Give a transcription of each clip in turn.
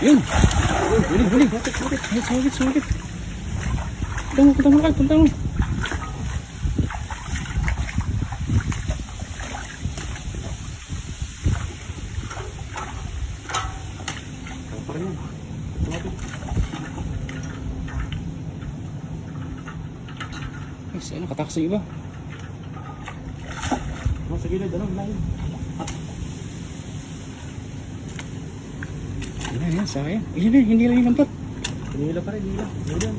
Yun. Huli. Ay, sumagit. Punta mo. Ay, nakatakas sa iba. Sa gilid, lain. Yan, sayang. Hindi rin yung lampat. Hinila pa rin, hinila. Meron.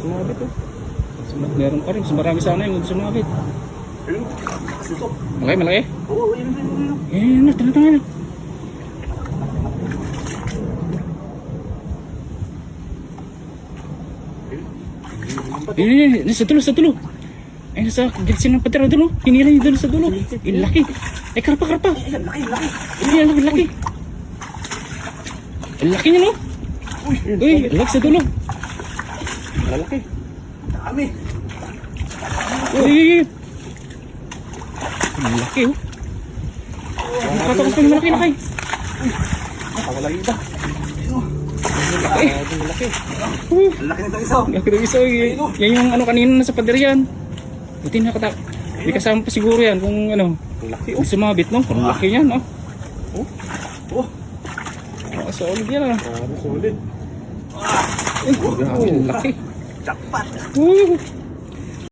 Sumabit oh. Meron pa rin. Marami sana yung sumabit. Ayun, suso. Malaki? Oo, yun. Yan na, tanga na. Yun, sa dulo. Ay, nasa gilsin ng patera dulo. Hinila yung dulo sa dulo. Laki. Ay, karpa. Ay, laki. Laki niya, no? Uy, laki sa dulo. Lalaki. Dami. Uy. Laki, oh. Nakatakas pa yung malaki. Napakalaki ba? Laki. Laki nitong isa. Laki ng isa. Yan yung ano kanina nasa pader yan. Buti nakatak. Hindi kasama pa siguro yan kung ano. Laki Kung sumabit, no? Ang laki yan, no? Oh. Solid yan, ah. Solid. Grabe, laki. Jackpot.